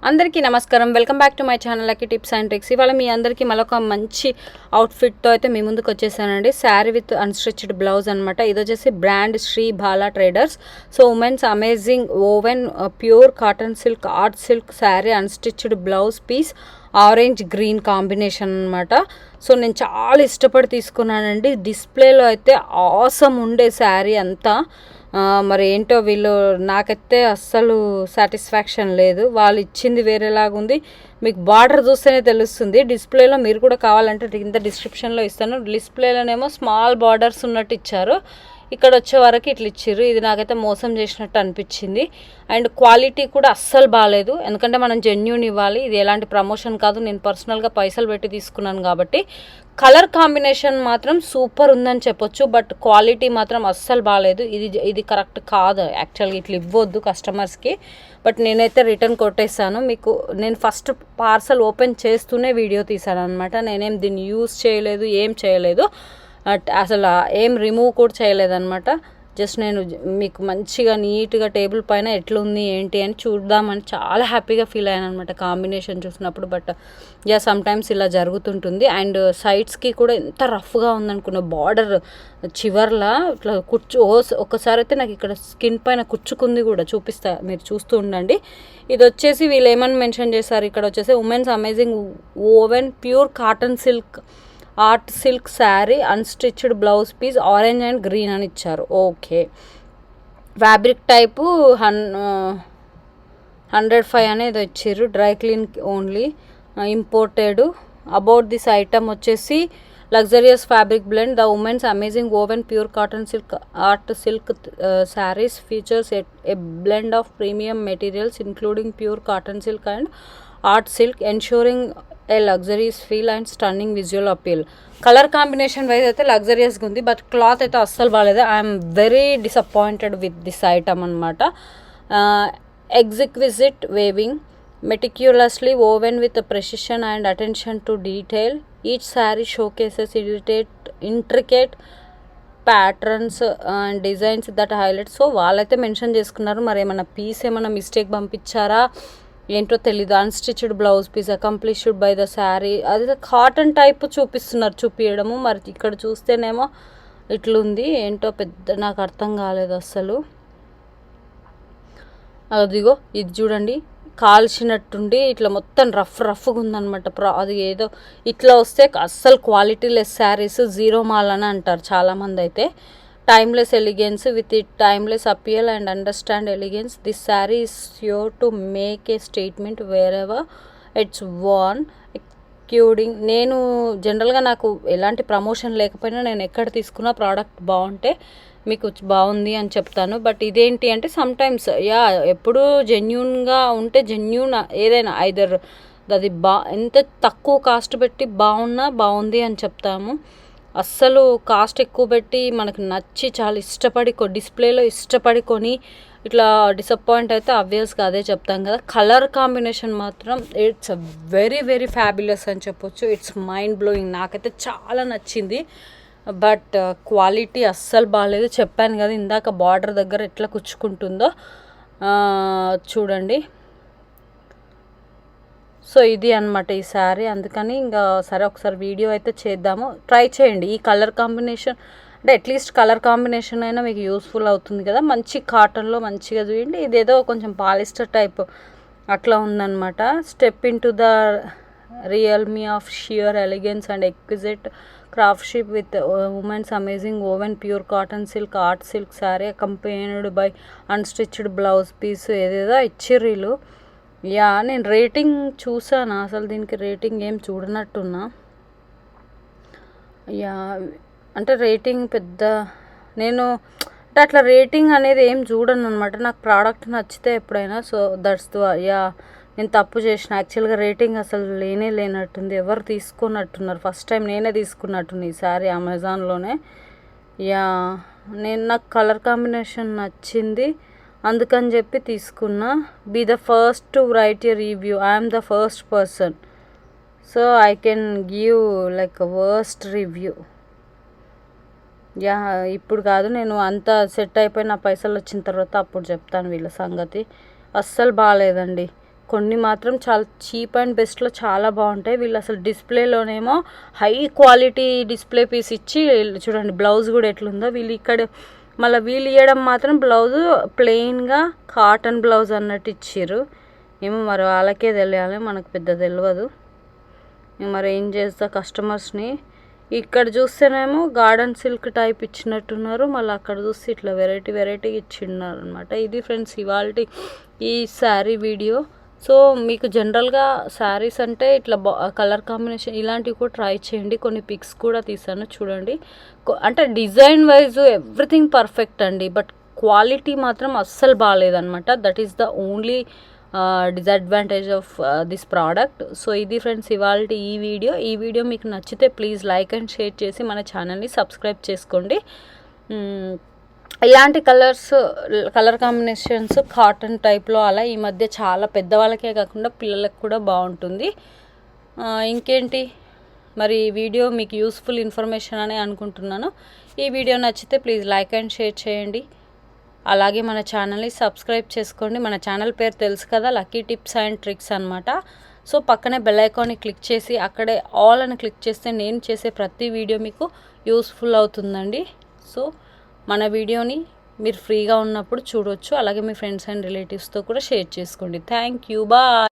అందరికీ నమస్కారం. Welcome back to my channel lucky tips and tricks. ఇవాళ మీ అందరికీ మరొక మంచి అవుట్ఫిట్తో అయితే మీ ముందుకు వచ్చేసానండి. శారీ విత్ అన్స్టిచ్డ్ బ్లౌజ్ అనమాట. ఇది వచ్చేసి brand Shri Bala traders. So women's amazing woven pure cotton silk art silk sari unstitched blouse piece orange green combination అనమాట. సో నేను చాలా ఇష్టపడి తీసుకున్నానండి. డిస్ప్లేలో అయితే ఆసమ్ ఉండే శారీ అంతా. మరి ఏంటో వీళ్ళు నాకైతే అస్సలు సాటిస్ఫాక్షన్ లేదు. వాళ్ళు ఇచ్చింది వేరేలాగుంది. మీకు బార్డర్ చూస్తేనే తెలుస్తుంది. డిస్ప్లేలో మీరు కూడా కావాలంటే కింద డిస్క్రిప్షన్లో ఇస్తాను. డిస్ప్లేలోనేమో స్మాల్ బార్డర్స్ ఉన్నట్టు ఇచ్చారు, ఇక్కడ వచ్చే వరకు ఇట్లా ఇచ్చారు. ఇది నాకైతే మోసం చేసినట్టు అనిపించింది. అండ్ క్వాలిటీ కూడా అస్సలు బాగాలేదు. ఎందుకంటే మనం జెన్యూన్ ఇవ్వాలి. ఇది ఎలాంటి ప్రమోషన్ కాదు, నేను పర్సనల్గా పైసలు పెట్టి తీసుకున్నాను కాబట్టి. కలర్ కాంబినేషన్ మాత్రం సూపర్ ఉందని చెప్పొచ్చు, బట్ క్వాలిటీ మాత్రం అస్సలు బాగాలేదు. ఇది కరెక్ట్ కాదు యాక్చువల్గా, ఇట్లా ఇవ్వద్దు కస్టమర్స్కి. బట్ నేనైతే రిటర్న్ కొట్టేస్తాను. మీకు నేను ఫస్ట్ పార్సల్ ఓపెన్ చేస్తూనే వీడియో తీసాను అనమాట. నేనేం దీన్ని యూస్ చేయలేదు, ఏం చేయలేదు, అసలు ఏం రిమూవ్ కూడా చేయలేదన్నమాట. జస్ట్ నేను మీకు మంచిగా నీట్గా టేబుల్ పైన ఎట్లుంది ఏంటి అని చూద్దామని చాలా హ్యాపీగా ఫీల్ అయ్యాను అనమాట కాంబినేషన్ చూసినప్పుడు. బట్ సమ్ టైమ్స్ ఇలా జరుగుతుంటుంది. అండ్ సైడ్స్కి కూడా ఎంత రఫ్గా ఉందనుకున్న బార్డర్ చివర్లా ఇట్లా ఒక్కసారి అయితే నాకు ఇక్కడ స్కిన్ పైన కుచ్చుకుంది కూడా, చూపిస్తా, మీరు చూస్తూ ఉండండి. ఇది వచ్చేసి వీళ్ళు ఏమని మెన్షన్ చేశారు, ఇక్కడ వచ్చేసి women's amazing woven pure cotton silk art silk sari unstitched blouse piece orange and green అని ఇచ్చారు. ఓకే, ఫ్యాబ్రిక్ టైపు 105 అనేది ఇచ్చారు. Dry clean only, imported. About this item వచ్చేసి luxurious fabric blend the women's amazing woven pure cotton silk art silk saris features a blend of premium materials including pure cotton silk and art silk ensuring a luxurious feel and stunning visual appeal. Colour combination wise అయితే లగ్జరియస్గా ఉంది, but cloth అయితే అస్సలు బాగాలేదు. I'm very disappointed with this item అనమాట. Exquisite weaving meticulously woven with precision and attention to detail. Each sari showcases intricate patterns and designs that highlight. So వాళ్ళైతే mention చేసుకున్నారు, మరి ఏమైనా పీస్ ఏమైనా మిస్టేక్ పంపించారా ఏంటో తెలీదు. Unstitched blouse piece accompanied by the sari, అది కాటన్ టైప్ చూపించడము. మరి ఇక్కడ చూస్తేనేమో ఇట్లుంది, ఏంటో పెద్ద నాకు అర్థం కాలేదు అస్సలు. అదిగో ఇది చూడండి, కాల్చినట్టుండి ఇట్లా మొత్తం రఫ్గా ఉందన్నమాట. అది ఏదో ఇట్లా వస్తే అస్సలు quality less saris zero mall అని అంటారు చాలామంది. అయితే timeless elegance with it timeless appeal and understand elegance. This saree is sure to make a statement wherever it's worn. నేను జనరల్గా నాకు ఎలాంటి ప్రమోషన్ లేకపోయినా నేను ఎక్కడ తీసుకున్న ప్రోడక్ట్ బాగుంటే మీకు బాగుంది అని చెప్తాను. బట్ ఇదేంటి అంటే సమ్టైమ్స్ ఎప్పుడు జెన్యూన్గా ఉంటే జెన్యూన్ ఏదైనా ఐదర్ అది ఎంత తక్కువ కాస్ట్ పెట్టి బాగుంది అని చెప్తాము. అస్సలు కాస్ట్ ఎక్కువ పెట్టి మనకు నచ్చి చాలా ఇష్టపడి డిస్ప్లేలో ఇష్టపడి కొని ఇట్లా డిసప్పాయింట్ అయితే ఆబ్వియస్గా అదే చెప్తాం కదా. కలర్ కాంబినేషన్ మాత్రం ఇట్స్ వెరీ వెరీ ఫ్యాబులస్ అని చెప్పొచ్చు. ఇట్స్ మైండ్ బ్లోయింగ్, నాకైతే చాలా నచ్చింది. బట్ క్వాలిటీ అస్సలు బాగాలేదు. చెప్పాను కదా ఇందాక బార్డర్ దగ్గర ఎట్లా కుచ్చుకుంటుందో చూడండి. సో ఇది అనమాట ఈ శారీ. అందుకని ఇంకా సరే ఒకసారి వీడియో అయితే చేద్దాము. ట్రై చేయండి ఈ కలర్ కాంబినేషన్, అంటే అట్లీస్ట్ కలర్ కాంబినేషన్ అయినా మీకు యూస్ఫుల్ అవుతుంది కదా. మంచి కాటన్లో మంచిగా చూడండి. ఇదేదో కొంచెం పాలిస్టర్ టైప్ అట్లా ఉందన్నమాట. Step into the realm of sheer elegance and exquisite craftsmanship with women's amazing woven pure cotton silk art silk sari accompanied by unstitched blouse piece ఏదేదో ఇచ్చిర్రీలు. నేను రేటింగ్ చూసాను, అసలు దీనికి రేటింగ్ ఏం చూడనట్టున్నా. అంటే రేటింగ్ పెద్ద నేను అంటే అట్లా రేటింగ్ అనేది ఏం చూడను అనమాట. నాకు ప్రోడక్ట్ నచ్చితే ఎప్పుడైనా, సో దట్స్ నేను తప్పు చేసిన. యాక్చువల్గా రేటింగ్ అసలు లేనట్టుంది, ఎవరు తీసుకున్నట్టున్నారు. ఫస్ట్ టైం నేనే తీసుకున్నట్టున్నా ఈసారి అమెజాన్లోనే. నాకు కలర్ కాంబినేషన్ నచ్చింది, అందుకని చెప్పి తీసుకున్నా. Be the first to write a review, I'm the first person, so I can give like worst review. ఇప్పుడు కాదు, నేను అంతా సెట్ అయిపోయి నా పైసలు వచ్చిన తర్వాత అప్పుడు చెప్తాను వీళ్ళ సంగతి. అస్సలు బాగాలేదండి. కొన్ని మాత్రం చాలా చీప్ అండ్ బెస్ట్లో చాలా బాగుంటాయి. వీళ్ళు అసలు డిస్ప్లేలోనేమో హై క్వాలిటీ డిస్ప్లే పీస్ ఇచ్చి చూడండి బ్లౌజ్ కూడా ఎట్లుందో. వీళ్ళు ఇక్కడ మళ్ళీ వీళ్ళు ఇవ్వడం మాత్రం బ్లౌజు ప్లెయిన్గా కాటన్ బ్లౌజ్ అన్నట్టు ఇచ్చారు. ఏమో మరి వాళ్ళకే తెలియాలి, మనకు పెద్ద తెలియదు. మరి ఏం చేస్తా కస్టమర్స్ని. ఇక్కడ చూస్తేనేమో గార్డెన్ సిల్క్ టైప్ ఇచ్చినట్టున్నారు, మళ్ళీ అక్కడ చూస్తే ఇట్లా వెరైటీ ఇచ్చిన్నారు అనమాట. ఇది ఫ్రెండ్స్ ఇవాళ ఈ శారీ వీడియో. సో మీకు జనరల్గా శారీస్ అంటే ఇట్లా కలర్ కాంబినేషన్ ఇలాంటివి కూడా ట్రై చేయండి. కొన్ని పిక్స్ కూడా తీసాను చూడండి. అంటే డిజైన్ వైజ్ ఎవ్రీథింగ్ పర్ఫెక్ట్ అండి, బట్ క్వాలిటీ మాత్రం అస్సలు బాగాలేదనమాట. That is the only disadvantage of this product. So ఇది ఫ్రెండ్స్ ఇవాళ ఈ వీడియో మీకు నచ్చితే ప్లీజ్ లైక్ అండ్ షేర్ చేసి మన ఛానల్ని సబ్స్క్రైబ్ చేసుకోండి. ఇలాంటి కలర్ కాంబినేషన్స్ కాటన్ టైప్లో అలా ఈ మధ్య చాలా పెద్దవాళ్ళకే కాకుండా పిల్లలకు కూడా బాగుంటుంది. ఇంకేంటి మరి ఈ వీడియో మీకు యూస్ఫుల్ ఇన్ఫర్మేషన్ అని అనుకుంటున్నాను. ఈ వీడియో నచ్చితే ప్లీజ్ లైక్ అండ్ షేర్ చేయండి. అలాగే మన ఛానల్ని సబ్స్క్రైబ్ చేసుకోండి. మన ఛానల్ పేరు తెలుసు కదా, లక్కీ టిప్స్ అండ్ ట్రిక్స్ అనమాట. సో పక్కనే బెల్ ఐకాన్ని క్లిక్ చేసి అక్కడే ఆల్ అని క్లిక్ చేస్తే నేను చేసే ప్రతి వీడియో మీకు యూస్ఫుల్ అవుతుందండి. సో మన వీడియోని మీరు ఫ్రీగా ఉన్నప్పుడు చూడవచ్చు. అలాగే మీ ఫ్రెండ్స్ అండ్ రిలేటివ్స్తో కూడా షేర్ చేసుకోండి. Thank you, bye.